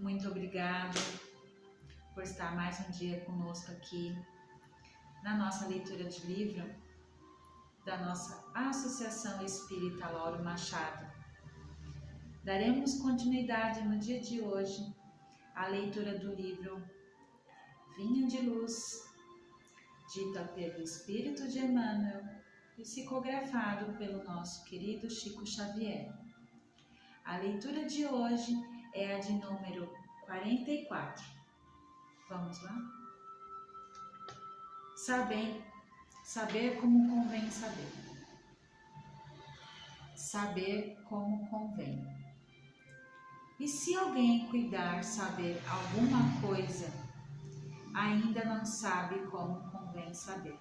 Muito obrigado por estar mais um dia conosco aqui na nossa leitura de livro da nossa Associação Espírita Lauro Machado. Daremos continuidade no dia de hoje à leitura do livro Vinho de Luz, dita pelo Espírito de Emmanuel, psicografado pelo nosso querido Chico Xavier. A leitura de hoje é a de número 44. Vamos lá? Saber como convém saber. Saber como convém. E se alguém cuidar saber alguma coisa, ainda não sabe como convém saber.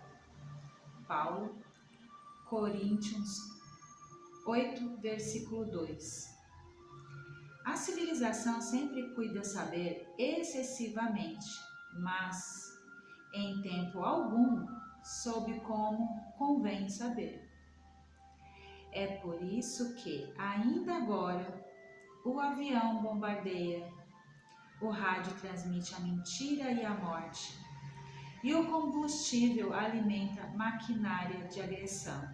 Paulo, Coríntios 8, versículo 2. A civilização sempre cuida saber excessivamente, mas em tempo algum soube como convém saber. É por isso que, ainda agora, o avião bombardeia, o rádio transmite a mentira e a morte, e o combustível alimenta maquinária de agressão.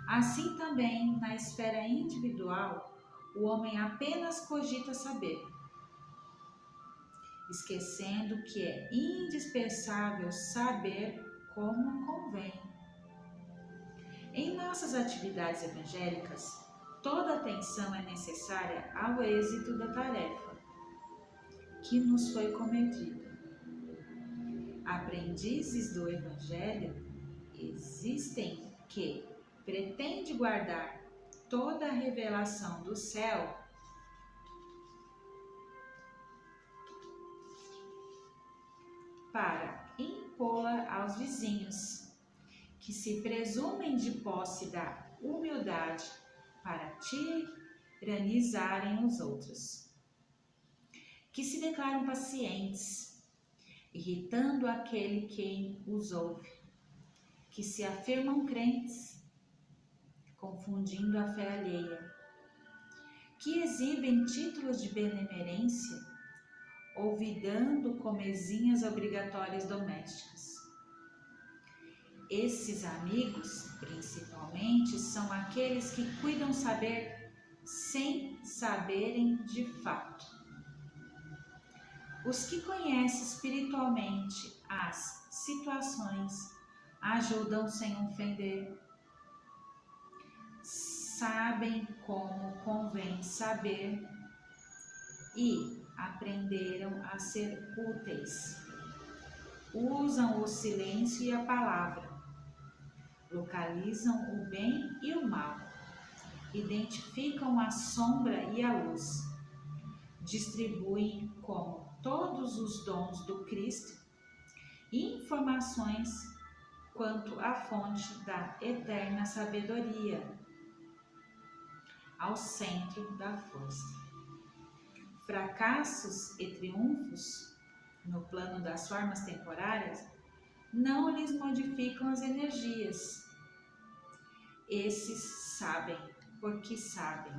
Assim também, na esfera individual, o homem apenas cogita saber, esquecendo que é indispensável saber como convém. Em nossas atividades evangélicas, toda atenção é necessária ao êxito da tarefa que nos foi comedida. Aprendizes do Evangelho existem que pretende guardar toda a revelação do céu para impô-la aos vizinhos, que se presumem de posse da humildade para tiranizarem os outros, que se declaram pacientes, irritando aquele quem os ouve, que se afirmam crentes, confundindo a fé alheia, que exibem títulos de benemerência, olvidando comezinhas obrigatórias domésticas. Esses amigos, principalmente, são aqueles que cuidam saber sem saberem de fato. Os que conhecem espiritualmente as situações ajudam sem ofender, sabem como convém saber e aprenderam a ser úteis. Usam o silêncio e a palavra, localizam o bem e o mal, identificam a sombra e a luz, distribuem como todos os dons do Cristo informações quanto à fonte da eterna sabedoria, ao centro da força. Fracassos e triunfos no plano das formas temporárias não lhes modificam as energias. Esses sabem porque sabem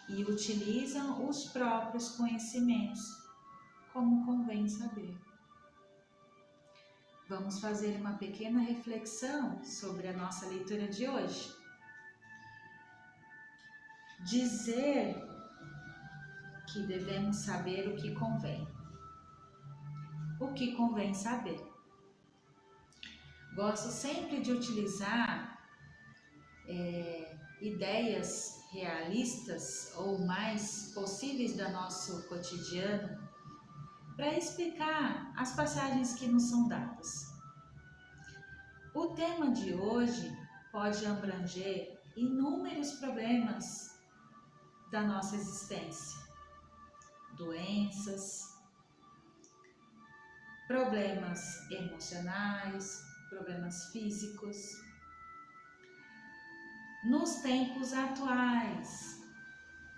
e utilizam os próprios conhecimentos como convém saber. Vamos fazer uma pequena reflexão sobre a nossa leitura de hoje. Dizer que devemos saber o que convém. O que convém saber. Gosto sempre de utilizar ideias realistas ou mais possíveis do nosso cotidiano para explicar as passagens que nos são dadas. O tema de hoje pode abranger inúmeros problemas da nossa existência, doenças, problemas emocionais, problemas físicos. Nos tempos atuais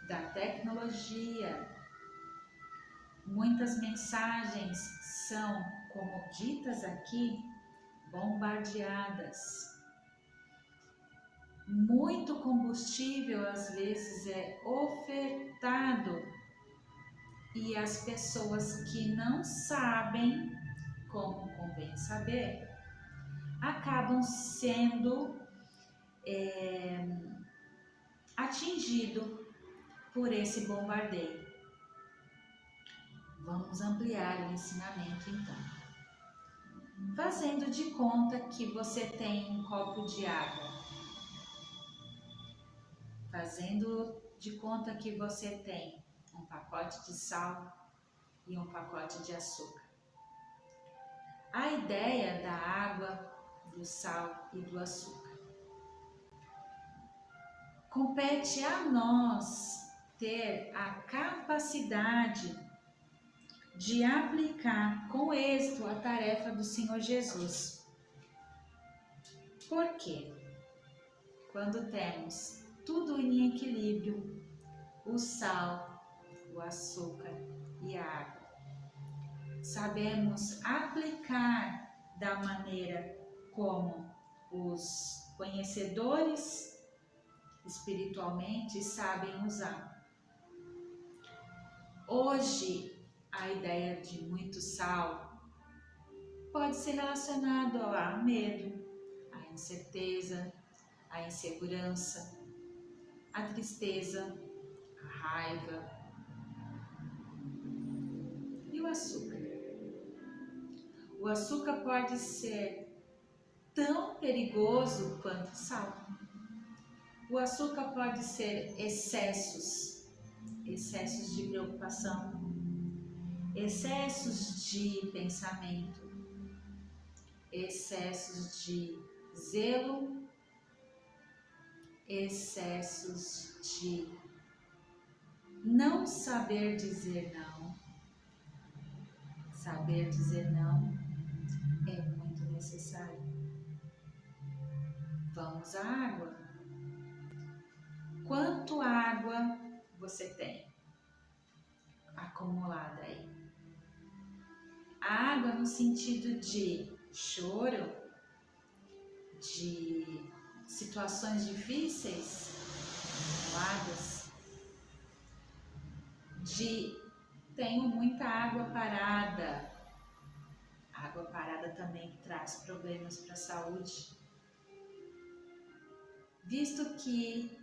da tecnologia, muitas mensagens são, como ditas aqui, bombardeadas. Muito combustível às vezes é ofertado E as pessoas que não sabem como convém saber, acabam sendo atingidos por esse bombardeio. Vamos ampliar o ensinamento então. Fazendo de conta que você tem um copo de água. Fazendo de conta que você tem um pacote de sal e um pacote de açúcar. A ideia da água, do sal e do açúcar. Compete a nós ter a capacidade de aplicar com êxito a tarefa do Senhor Jesus. Por quê? Quando temos tudo em equilíbrio, o sal, o açúcar e a água, sabemos aplicar da maneira como os conhecedores espiritualmente sabem usar. Hoje, a ideia de muito sal pode ser relacionado a medo, a incerteza, a insegurança, a tristeza, a raiva e o açúcar. O açúcar pode ser tão perigoso quanto o sal. O açúcar pode ser excessos de preocupação, excessos de pensamento, excessos de zelo, excessos de não saber dizer não. Saber dizer não é muito necessário. Vamos à água. Quanto água você tem acumulada aí? A água no sentido de choro, de situações difíceis, mágoas, de tenho muita água parada. A água parada também traz problemas para a saúde. Visto que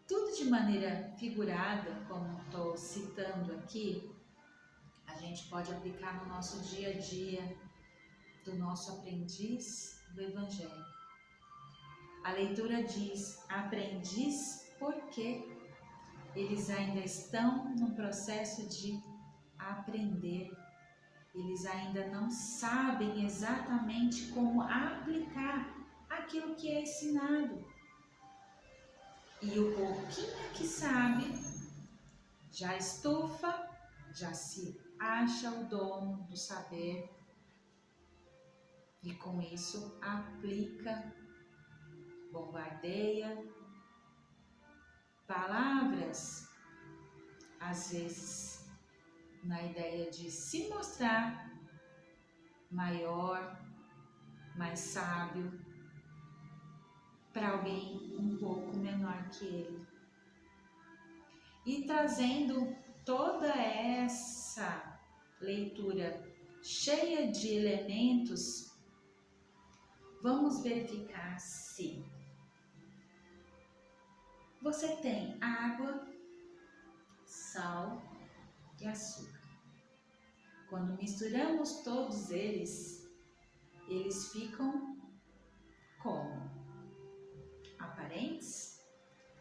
tudo de maneira figurada, como estou citando aqui, a gente pode aplicar no nosso dia a dia do nosso aprendiz do Evangelho. A leitura diz aprendiz porque eles ainda estão no processo de aprender. Eles ainda não sabem exatamente como aplicar aquilo que é ensinado. E o pouquinho que sabe já estufa, já se acha o dono do saber e com isso aplica, bombardeia palavras, às vezes na ideia de se mostrar maior, mais sábio, para alguém um pouco menor que ele. E trazendo toda essa leitura cheia de elementos, vamos verificar se você tem água, sal e açúcar. Quando misturamos todos eles ficam como? Aparentes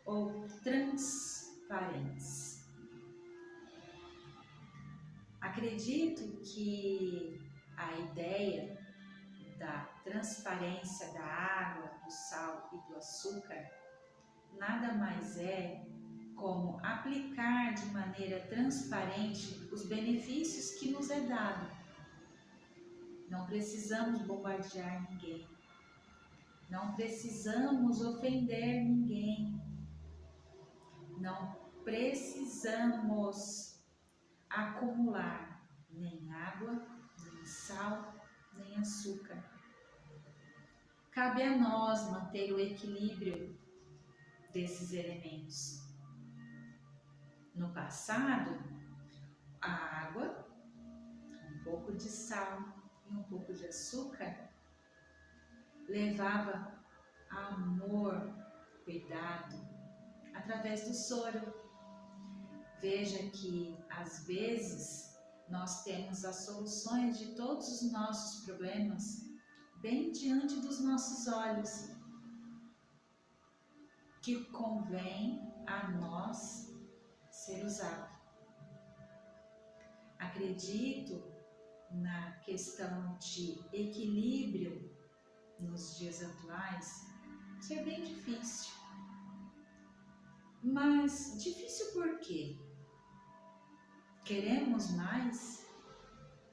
ou transparentes? Acredito que a ideia da transparência da água, do sal e do açúcar nada mais é como aplicar de maneira transparente os benefícios que nos é dado. Não precisamos bombardear ninguém. Não precisamos ofender ninguém. Não precisamos acumular nem água, nem sal, nem açúcar. Cabe a nós manter o equilíbrio desses elementos. No passado, A água, um pouco de sal e um pouco de açúcar levava amor, cuidado, através do soro. Veja que, às vezes, nós temos as soluções de todos os nossos problemas bem diante dos nossos olhos, que convém a nós ser usado. Acredito na questão de equilíbrio nos dias atuais ser bem difícil. Mas difícil por quê? Queremos mais?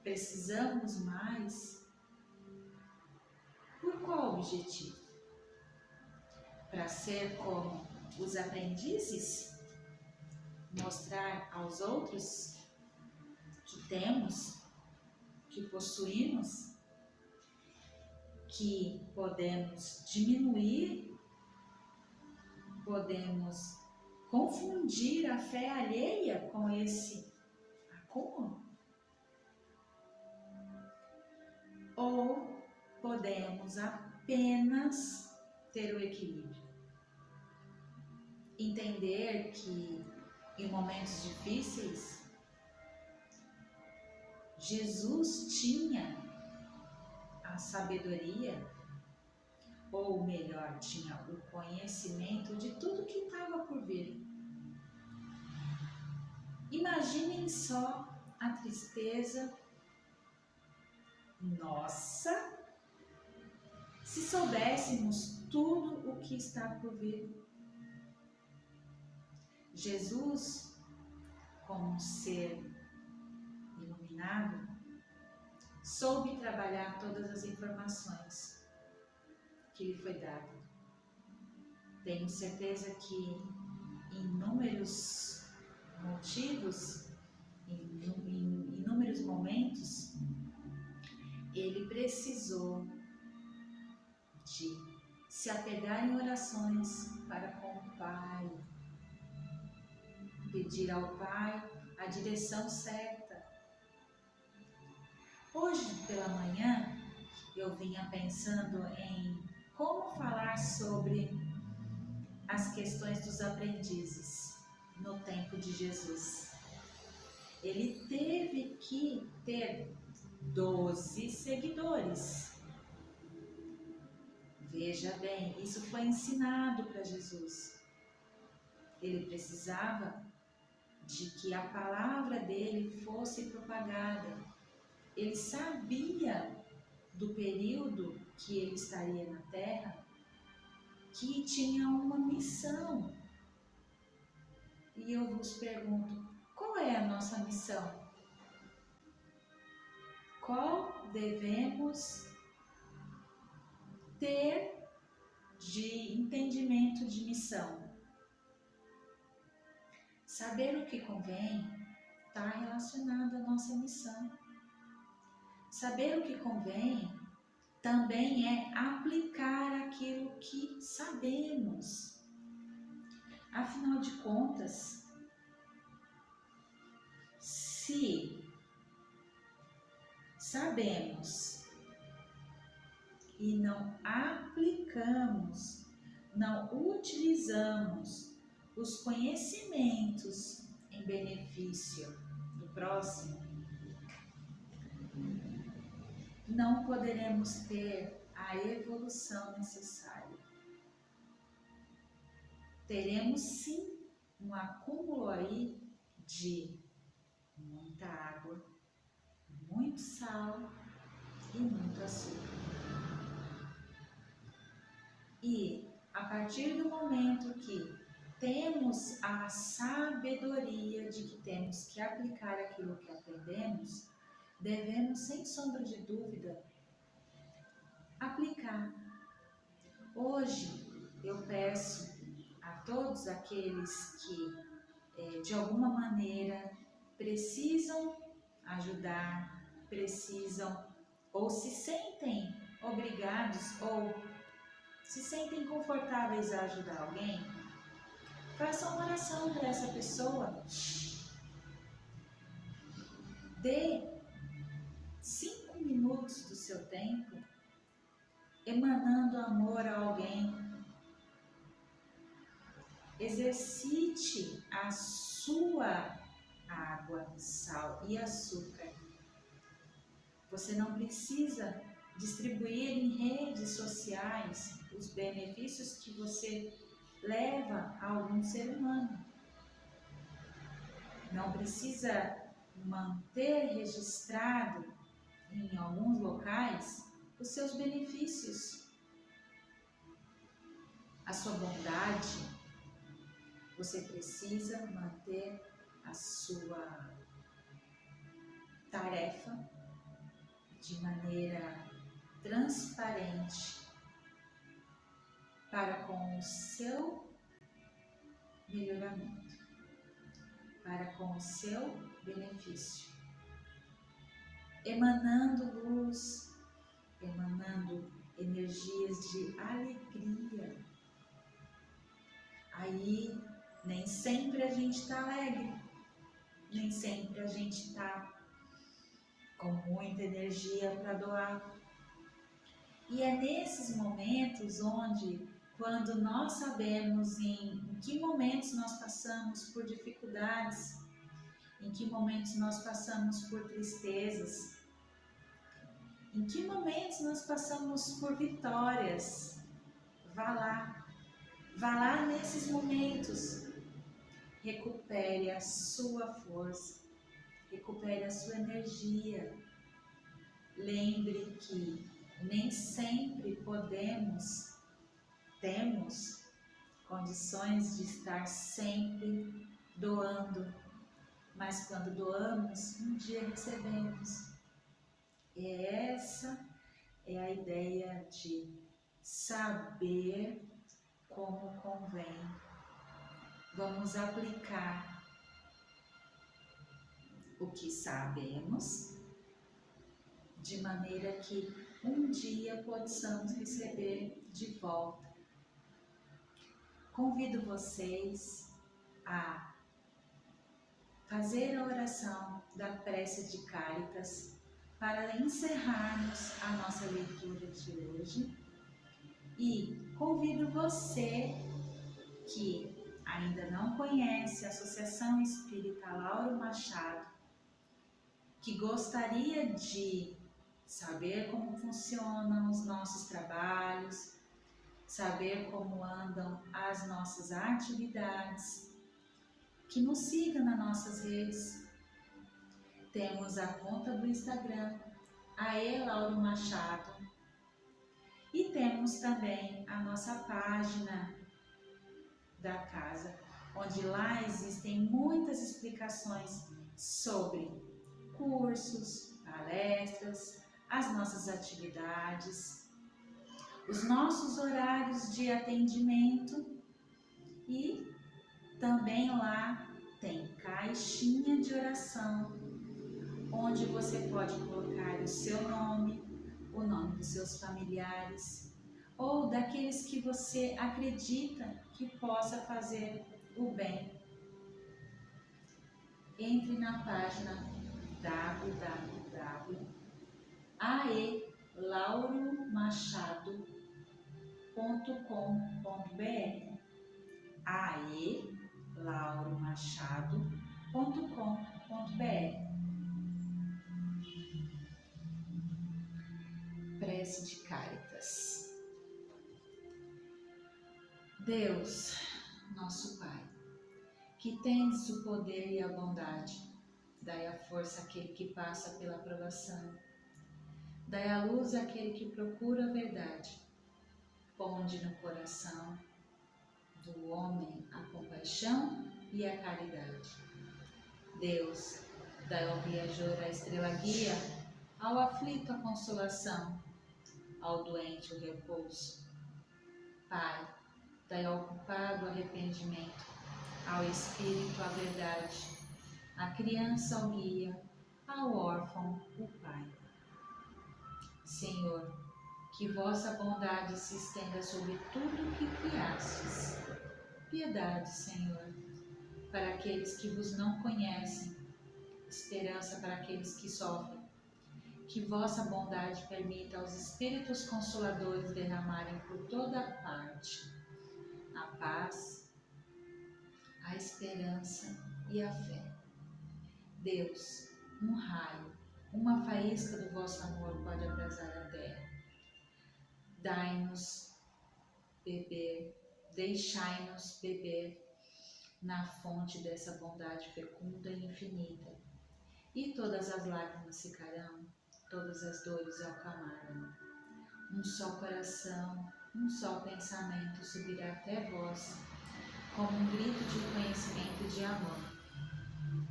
Precisamos mais? Por qual objetivo? Para ser como os aprendizes? Mostrar aos outros que temos, que possuímos, que podemos diminuir, podemos confundir a fé alheia com esse acúmulo? Ou podemos apenas ter o equilíbrio? Entender que em momentos difíceis, Jesus tinha a sabedoria, ou melhor, tinha o conhecimento de tudo que estava por vir. Imaginem só a tristeza nossa, se soubéssemos tudo o que está por vir. Jesus, como um ser iluminado, soube trabalhar todas as informações que lhe foi dada. Tenho certeza que em inúmeros motivos, em inúmeros momentos, ele precisou de se apegar em orações para com o Pai, pedir ao Pai a direção certa. Hoje pela manhã eu vinha pensando em como falar sobre as questões dos aprendizes no tempo de Jesus. Ele teve que ter 12 seguidores. Veja bem, isso foi ensinado para Jesus. Ele precisava de que a palavra dele fosse propagada. Ele sabia do período que ele estaria na Terra, que tinha uma missão. E eu vos pergunto, qual é a nossa missão? Qual devemos ter de entendimento de missão? Saber o que convém está relacionado à nossa missão. Saber o que convém também é aplicar aquilo que sabemos. Afinal de contas, se sabemos e não aplicamos, não utilizamos os conhecimentos em benefício do próximo, não poderemos ter a evolução necessária. Teremos sim um acúmulo aí de muita água, muito sal e muito açúcar. E a partir do momento que temos a sabedoria de que temos que aplicar aquilo que aprendemos, devemos, sem sombra de dúvida, aplicar. Hoje eu peço a todos aqueles que de alguma maneira precisam ajudar, precisam ou se sentem obrigados ou se sentem confortáveis a ajudar alguém, façam uma oração para essa pessoa. Dê 5 minutos do seu tempo emanando amor a alguém. Exercite a sua água, sal e açúcar. Você não precisa distribuir em redes sociais os benefícios que você leva a algum ser humano. Não precisa manter registrado em alguns locais os seus benefícios, a sua bondade. Você precisa manter a sua tarefa de maneira transparente para com o seu melhoramento, para com o seu benefício, emanando luz, emanando energias de alegria. Aí nem sempre a gente está alegre, nem sempre a gente está com muita energia para doar. E é nesses momentos onde, quando nós sabemos em que momentos nós passamos por dificuldades, em que momentos nós passamos por tristezas, em que momentos nós passamos por vitórias, vá lá nesses momentos, recupere a sua força, recupere a sua energia. Lembre que nem sempre temos condições de estar sempre doando, mas quando doamos, um dia recebemos. E essa é a ideia de saber como convém. Vamos aplicar o que sabemos, de maneira que um dia possamos receber de volta. Convido vocês a fazer a oração da prece de Cáritas para encerrarmos a nossa leitura de hoje, e convido você que ainda não conhece a Associação Espírita Lauro Machado, que gostaria de saber como funcionam os nossos trabalhos, saber como andam as nossas atividades, que nos siga nas nossas redes. Temos a conta do Instagram, AE Lauro Machado, e temos também a nossa página da casa, onde lá existem muitas explicações sobre cursos, palestras, as nossas atividades, os nossos horários de atendimento, e também lá tem caixinha de oração, onde você pode colocar o seu nome, o nome dos seus familiares ou daqueles que você acredita que possa fazer o bem. Entre na página aelauromachado.com.br aelauromachado.com.br. Prece de Cáritas. Deus, nosso Pai, que tendes o poder e a bondade, dai a força àquele que passa pela provação, dai a luz àquele que procura a verdade, ponde no coração do homem a compaixão e a caridade. Deus, dai ao viajor a estrela guia, ao aflito a consolação, ao doente o repouso. Pai, dai ao culpado arrependimento, ao espírito a verdade, à criança o guia, ao órfão o Pai. Senhor, que vossa bondade se estenda sobre tudo que criastes. Piedade, Senhor, para aqueles que vos não conhecem, esperança para aqueles que sofrem. Que vossa bondade permita aos Espíritos Consoladores derramarem por toda parte a paz, a esperança e a fé. Deus, um raio, uma faísca do vosso amor pode abrasar a terra. Dai-nos beber, deixai-nos beber na fonte dessa bondade fecunda e infinita. E todas as lágrimas secarão, todas as dores acalmarão. Um só coração, um só pensamento subirá até vós, como um grito de conhecimento e de amor.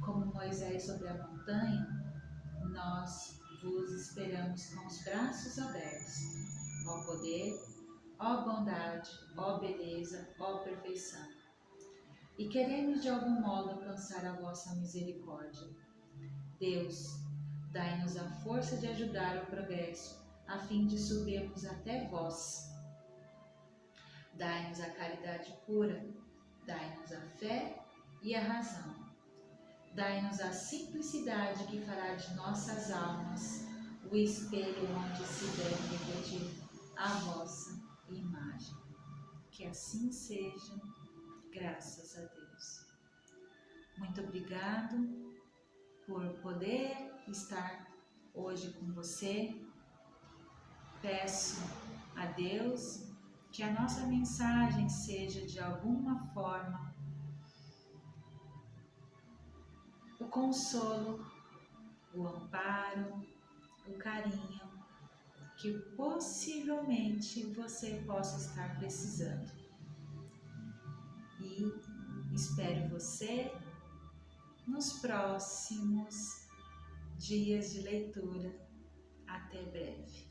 Como Moisés sobre a montanha, nós vos esperamos com os braços abertos. Ó poder, ó bondade, ó beleza, ó perfeição. E queremos de algum modo alcançar a vossa misericórdia. Deus, dai-nos a força de ajudar o progresso, a fim de subirmos até vós. Dai-nos a caridade pura, dai-nos a fé e a razão. Dai-nos a simplicidade que fará de nossas almas o espelho onde se deve refletir a vossa imagem. Que assim seja, graças a Deus. Muito obrigado por poder estar hoje com você. Peço a Deus que a nossa mensagem seja de alguma forma o consolo, o amparo, o carinho que possivelmente você possa estar precisando. E espero você nos próximos dias de leitura. Até breve.